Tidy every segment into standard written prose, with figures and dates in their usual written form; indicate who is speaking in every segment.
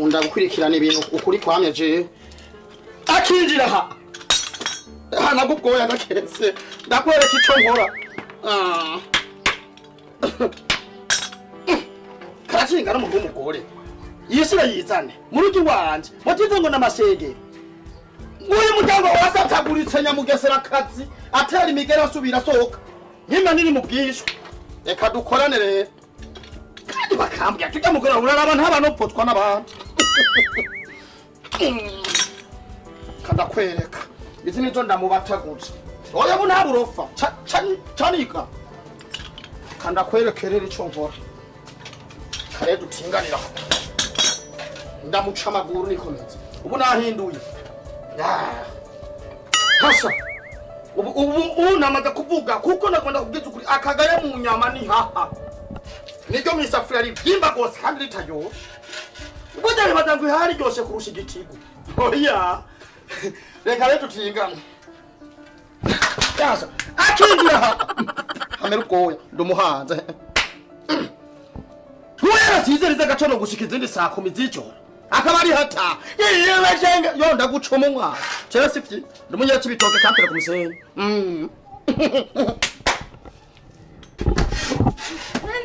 Speaker 1: nkunda gukurikirana ibintu ukuri kwamye je akinjira nabwo bwoya ndaketse ndakwereka ico nkora karacinga n'umuntu w'umugore yishyira yizane mu rugo iwanje mutize ngo n'amasege uyu muryango wasataguritse nyamugeserakazi atera imigera asubira asohoka nkima niri mu bwishwe reka dukorane rero kandi bakambwira tujya mugora uraraba ntabanopfotwa n'abandi kandakwereka izi nizo ndamubataguza oya bu ntaburofa canika kandakwerekerera ico nkora kare dutinganira ndamuca amaguru nikomeze ubu nahinduye hasha ubu namaze kuvuga kuko nagomba kubwiza ukuri akagaya mu nyama ni haha niryo mwisafuriya ribyimba rwose kandi ritaryoshe ubwo ndabibaza ngo ihari ryoshe kurusha igitigo oya reka rero tutingane yasa akinjira hamera ubwoya ndumuhanze Kuera sizeriza gacono gushika izindi saa 10 z'ijoro akaba ari hata yewe jenga yo ndagucoma umwa cera sifyi ndumunya kibitoke cyantera ku musenyi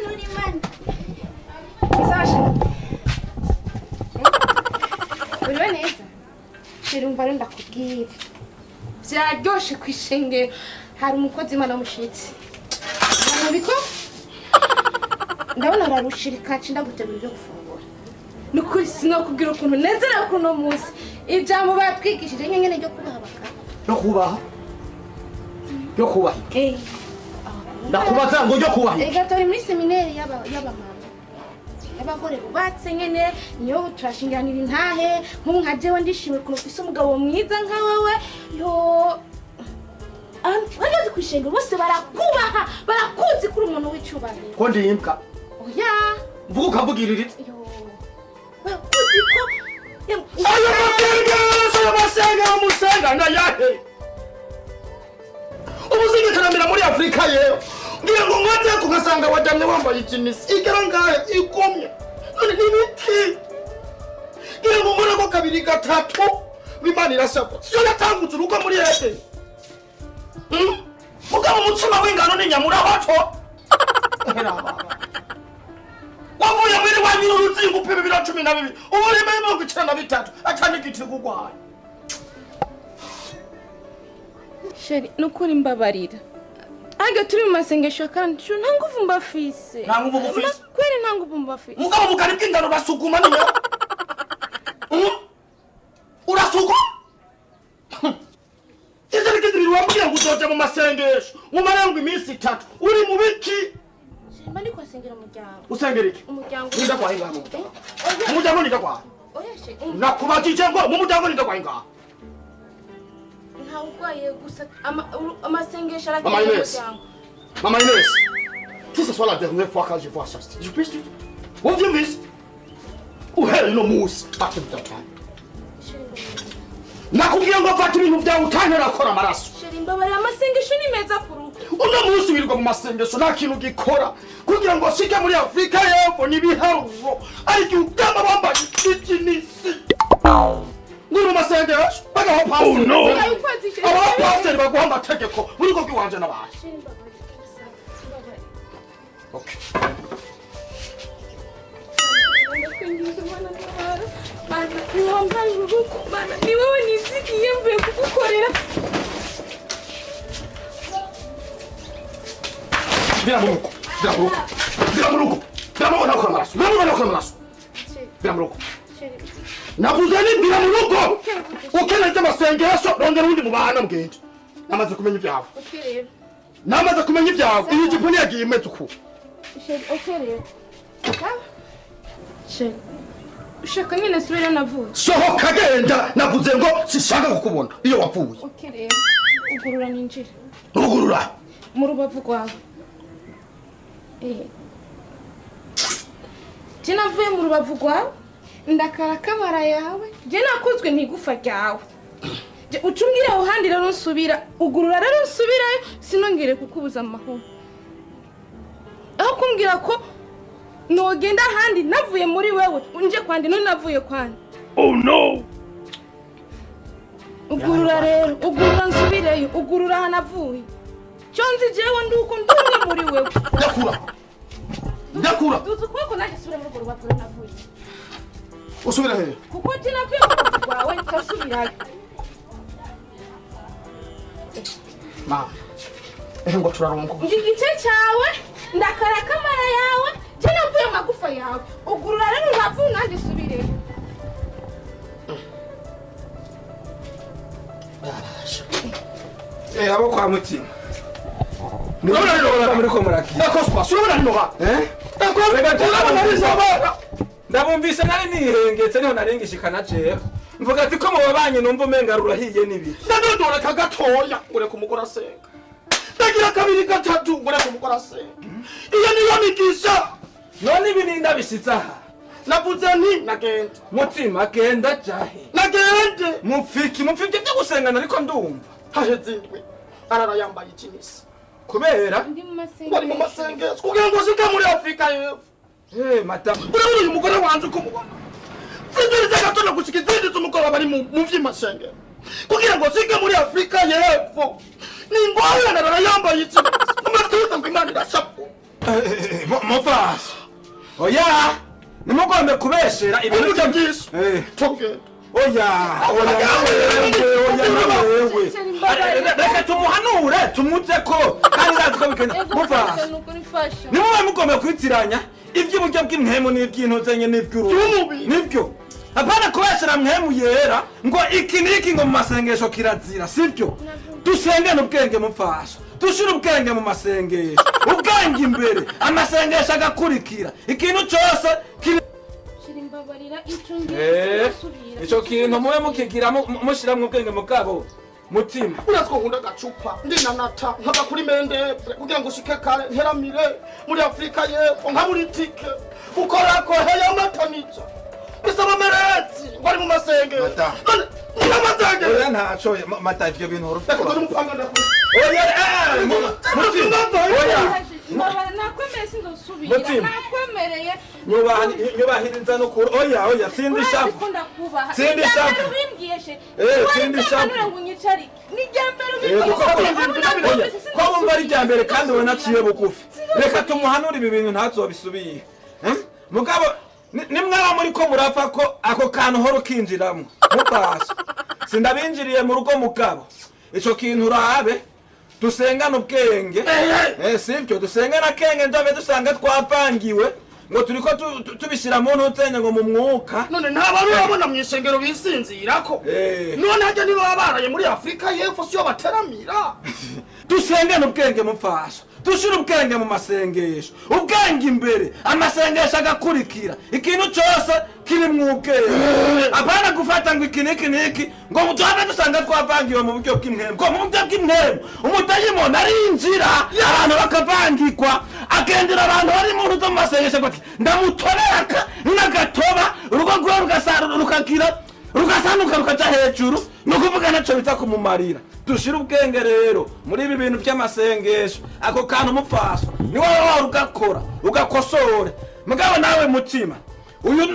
Speaker 2: Nuri man Isashi Uri neza Shirumva ndakubwira Byaryoshe kwishenge hari umukozi mana mushitsi Nabiko ndabona ararushirika ncinda gutegura ibyo gufungura nukuri sinokubwira ukuntu nezera kuno munsi ijambo batwigishije nyene ryo kubaha baka
Speaker 1: yo kubaha ndakubaza ngo ryo kubaha
Speaker 2: gatori muri seminari y'abamama abagore bubatse nyene niyo turashinganira intahe nka jewe ndishimye kuno kwisa umugabo mwiza nka wewe yo Wagaze kwishenga bose barakubaha barakuzi kuri umuntu w'icubahiro
Speaker 1: ko ndimbwa
Speaker 2: oya
Speaker 1: mvuga ukavugiriritse
Speaker 2: bakuzi ko
Speaker 1: ayo masenga umusenga na yahe ubuzingi karamira muri Afrika yewe ngira ngo ngote kugasanga wajamye wambaye ikinisi igera ngahe ikomye none nibiki ngira ngo ngora ko kabiri gatatu bimanira sako sio yatangutse uruko muri yete mugabo umutsima w'ingano ni nyamura bato wavuye muri wanyu uruzingo pe 2012 uburi memo gicana bitatu acane giti kugwaye
Speaker 2: Sheri nukuri mbabarira Aga turi mu masengesho kandi nta nguvu mbafise
Speaker 1: nta nguvu mufise
Speaker 2: kweri nta nguvu mbafise
Speaker 1: mugabo mugari bw'ingano basuguma niyo urasuguma Izari wambwira ngo uzoja mu masengesho mu marango iminsi 3 uri mu biki
Speaker 2: Mani kwasengera umuryango
Speaker 1: usengera iki
Speaker 2: umuryango
Speaker 1: ninda kwa inga mu muryango ninda kwa
Speaker 2: oya she
Speaker 1: nakubatije ngo mu muryango ninda kwa inga
Speaker 2: nta ugwaye gusa amasengesho aragira umuryango
Speaker 1: Mama Inès tout ce soit la dernière fois que je vois ça je peux tu on vient vis uhera no musi atubutata nakubwiye ngo fata ibintu byawe utantera akora amaraso
Speaker 2: Sheri mbabarira amasengesho ni meza kuru
Speaker 1: uno musi wirirwa mu masengesho nta kintu gikora kugira ngo shike muri Afrika yepfo n'ibiharuro ariko ugamba bambaye ikinisi nguru masengesho bagaho pastor aba pastor baguha amategeko muri ko kiwanje n'abantu okay
Speaker 2: ni wowe nizigiye mvuye kugukorera
Speaker 1: Vira murugo. Navuze ni vira murugo. Ukeneye amasengesho rondera undi mubana mugende. Namaze kumenya ibyawe. Namaze kumenya ibyawe. Iyi gipuni yagiye imeze uko.
Speaker 2: Sheri ushaka nyine subira navuye.
Speaker 1: Sohoka genda navuze ngo sishaka kukubona iyo wavuye.
Speaker 2: Ugurura ninjira.
Speaker 1: Ugurura.
Speaker 2: Mu rubavu rwawe. Jena vuye mu rubavu rwawe ndakara kamara yawe jena nakozwe ntigufa ryawe je ucumbira aho handi rero nsubira ugurura rero nsubirayo sinongere kukubuza amahoro aho kumbwira ko nogenda handi navuye muri wewe unje kwandi none navuye kwandi.
Speaker 3: Oh no.
Speaker 2: Ugurura rero, ugurura nsubireyo, ugurura hanavuye. Chonzi jewe nduko ndumwe muri wewe.
Speaker 1: Ndakura.
Speaker 2: Tuzu kwako naje subira muri guru bapuro navuye.
Speaker 1: Usubira he?
Speaker 2: Kuko tinavuye mu rwawe cyasubirayo.
Speaker 1: Ma. Ngo turaronko.
Speaker 2: Ndi gice cyawe, ndakara kamera yawe, je navuye magufa yawe. Ugurura rero navuye naje subireyo.
Speaker 3: Abo kwa mutima. Muri ko muraki.
Speaker 1: Nakospa, subira hino.
Speaker 3: Ndabumvise nari nihengetse niho narengishikana jewe. Mvuga ati ko mubabanye numva umenga rurahiye nibi.
Speaker 1: Ndadodora kagatoya ngure kumugora asenga. Ndagira kabiri gatatu ngure kumugora asenga. Iyo niyo migisha.
Speaker 3: None ibi ninda bishitsa.
Speaker 1: Navuze nti nagenda.
Speaker 3: Mutima genda jahe.
Speaker 1: Nagende.
Speaker 3: Mufiki byo gusengana ariko ndumva.
Speaker 1: Haheze indwi. Arara yambaye ikinisi.
Speaker 3: Kubera
Speaker 2: Ndi mu
Speaker 1: Wari mu masengesho kugira ngo ushike muri Afrika y'Epfo.
Speaker 3: Madam.
Speaker 1: Urabona uyu mugore wanje uko mubona. Sinziriza gatondo gushika izindi z'umugoroba bari mu vy'amasengero. Kugira ngo ushike muri Afrika y'Epfo. Ni ngoya arara yambaye ikinisi. Umatuza ngo Imana irashapu.
Speaker 3: Mufasi. Oya. Nimugombe kubeshera ibintu
Speaker 1: byinshi. Togenda.
Speaker 3: Oya wewe. Reka tumuhanure tumuze ko kandi ndazi ko bikenda. Mufasi. Nimwe mugombe kwitiranya iby'uburyo bw'imhemu n'iby'intuzenye n'iby'uruhu. Nibyo. Apana kubeshera mhemu yera ngo iki niki ngo mu masengesho kirazira sibyo. Dusengane ubwenge mufasi. Dushira ubwenge mu masengesho. Ubwenge imbere amasengesho agakurikira. Ikintu cyose ico kintu muwe mukigira mushira mu bwenge mugabo mutima
Speaker 1: uratwo nkunda gacupa ndina nata nkaba kuri mende kugira ngo ushike kare nteramire muri Afrika y'Epfo nka muri tike ukora ko heya matanija bisaba merezi bari mu masengero
Speaker 3: oya ntaco mata ivyo bintu urufite
Speaker 1: ko mupanga ndakuri
Speaker 3: oya mutima oya
Speaker 2: nakwemeye sindosubira nakwemereye
Speaker 3: nyubahiriza no kuri oya sindi shafu sindi shafu sindi shafu ko bumva ari rya mbere kandi we naciye bugufi reka tumuhanure ibi bintu ntazobisubiye mugabo nimwaba muri ko murapfa ko ako kantu horo kinjiramo mupasi sindabinjiriye mu rugo mugabo ico kintu urabe dusengana ubwenge sivyo dusengana kenge ndabe dusanga twapangiwe ngo turiko tubishira mu ntutenye ngo mu mwuka
Speaker 1: none ntabari babona mu isengero bisinzirako none hajya niba babaraye muri Afrika y'Epfo siyo bateramira
Speaker 3: dusengana ubwenge mupfasha dushira ubwenge mu masengesho ubwenge imbere amasengesho agakurikira ikintu cyose kiri mu ubwenge apana gufata ngo iki ngo mutwabe dusanga twavangiwe mu buryo bw'imhemu ngo mu buryo bw'imhemu umudayimoni arinjira abantu bakavangikwa agendera abantu bari mu rugo mu masengesho bati ndamutoreka n'agatoba urugo rwawe rugasanuka rukaja hejuru no kuvuga naco bita kumumarira dushira ubwenge rero muri ibi bintu by'amasengesho ako kantu mupfaso ni wowe ugakora ugakosore mugabo nawe mutima uyu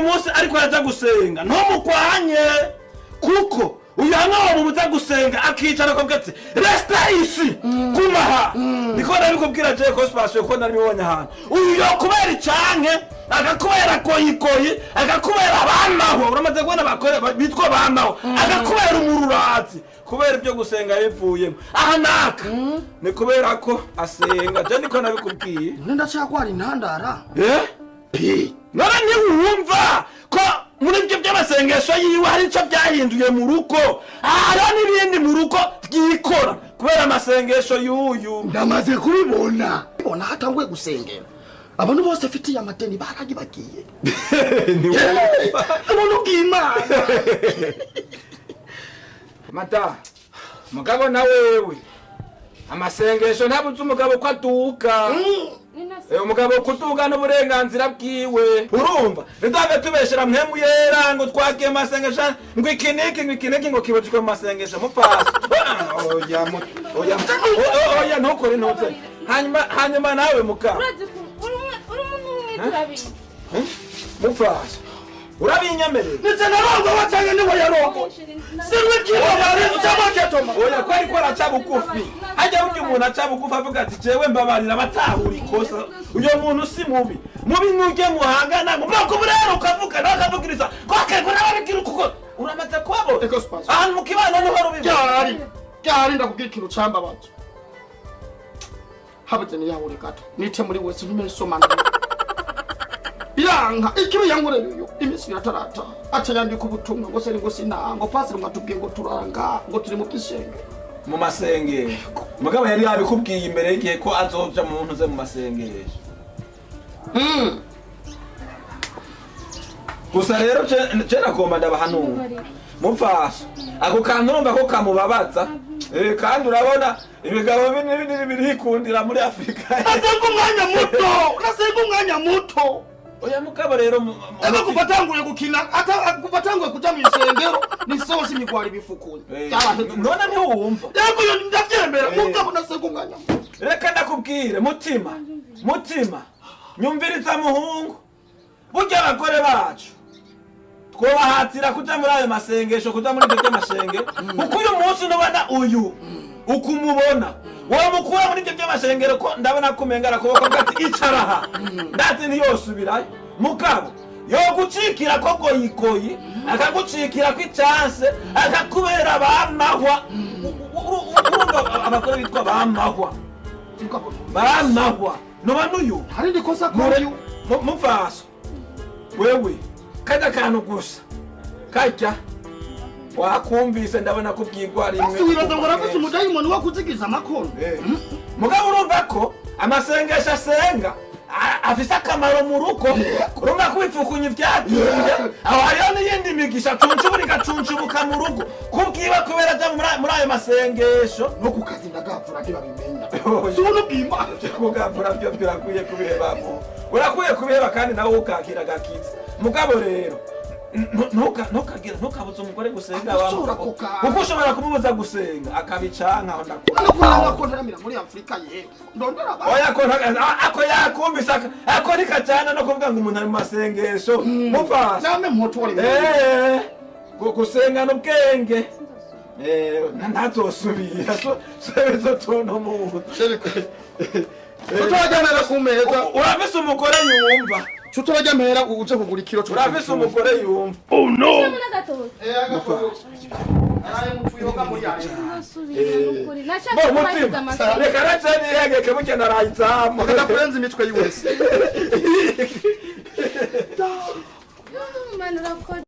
Speaker 3: munsi ariko araja gusenga ntumukwanye kuko uyu hano mubuza gusenga akicara ko bwetse resta isi kumaha niko nabikubwira je ko spasio ko nari bibonye hano uyu yo kubera icanke agakubera koyikoyi agakubera abanaho uramaze kubona bakore bitwa banaho agakubera umururazi kubera ibyo gusenga yivuyemo aha naka ni kubera ko asenga je niko nabikubwiye
Speaker 1: ndashaka ko ari ntandara
Speaker 3: none ntiwumva ko muri ibyo by'amasengesho yiwe hari icyo byahinduye mu rugo hariho n'ibindi mu rugo byikora kubera amasengesho y'uyu
Speaker 1: ndamaze kubibona hatanguye gusengera abantu bose afitiye amadeni baragibagiye umuntu bw'Imana
Speaker 3: mata mugabo na wewe amasengesho ntabuze umugabo ko aduka umugabo kutuga n'uburenganzira bwiwe urumva ndabe tubeshera mhemu yera ngo twagiye masengesho ngo ikiniki ngo kibojwe mu masengesho mupfasa oya ntukore ntuze hanyuma nawe mukaba mupfasa urabinyemerera
Speaker 1: ndetse narongo wacanye niwe yarongo sirwe kiba bari cyabaketoma
Speaker 3: oya ko ariko araca bugufi hajya burya umuntu aca bugufi avuga ati jewe mbabarira batahura ikosa uyo muntu si mubi nujye muhangana ngo mako burero ukavuga nakavugiriza kwakegura babigira kuko uramaze kwabo ahantu mu kibano niho rubiba
Speaker 1: cyari ndakubwira ikintu cyambabaje habuje ni yahure gato nite muri wese ntumenye somana yanka ikibi yangureyo imisi yatarata acanyandika ubutumwa ngo seri ngo sinango pasire ngatubwiye ngo turanga ngo turi mu kisenge
Speaker 3: mu masenge mugabo yari yabikubwiye imbere y'igihe ko azoja mu muntu ze mu masengesho gusa rero je nagomba ndabahanura mupfaso ako kantu urumva ko kamubabaza kandi urabona ibigabo binini birikundira muri Afrika
Speaker 1: nasenga umwanya muto
Speaker 3: oya mugabo rero
Speaker 1: ego kupatanguye gukina kupatanguye kuja mu isengero ni sawa simigwara ibifukuye
Speaker 3: none ntiwumva
Speaker 1: yego yo ndavyemera mugabo nasenga umwanya
Speaker 3: reka ndakubwire mutima nyumviriza muhungu burya abagore bacu twobahatira kuja muri ayo masengesho kuja muri ibyo by'amasenge kuko uyu munsi nubona uyu ukumubona wamukura muri ibyo by'amasengero ko ndabona kumenga arakuboko gati icaraha ndazi ntiyosubirayo mugabo yo gucikira ko goyikoyi akagucikira ko icyanse akakubera bamahwa urumva abagore bitwa bamahwa nubona uyu
Speaker 1: hari ndikosa koyo
Speaker 3: mupfaso wewe kada kantu gusa kajya wakumvise ndabona ko bwigwa rimwe
Speaker 1: basi wibaza ngo rafise umudayimoni wo kuzigiza amakono
Speaker 3: mugabo urumva ko amasengesho asenga afise akamaro mu rugo urumva ko bifukunye ivyatuye aho hariho n'iyindi migisha cuncubura igacuncubuka mu rugo kubwiwe kubera aja muri ayo masengesho
Speaker 1: no kukazi ndagapfura ntibabimenya si uno bw'Imana
Speaker 3: kugapfura byo birakwiye kubihebamo urakwiye kubiheba kandi nawe ukakira gakiza mugabo rero ntukabuze umugore gusenga kuko ushobora kumubuza gusenga akabicanka aho ndakora
Speaker 1: ko ntaramira muri Afrika yewe ndondera
Speaker 3: oya ako yakumvise ako nikajana no kuvuga ngo umuntu ari mu masengesho mupfa
Speaker 1: namwe mutore
Speaker 3: gusenga n'ubwenge ntazosubira sebezo tono mu
Speaker 1: tutajana kumeza
Speaker 3: urafise umugore yumva
Speaker 1: tutajya mera uje kugura ikiro cyo
Speaker 3: urafise umugore yumva
Speaker 4: oh no
Speaker 3: reka raceni yegeke mugenda arayitsama
Speaker 1: kurenza imitwe yiwese
Speaker 2: Mano urakora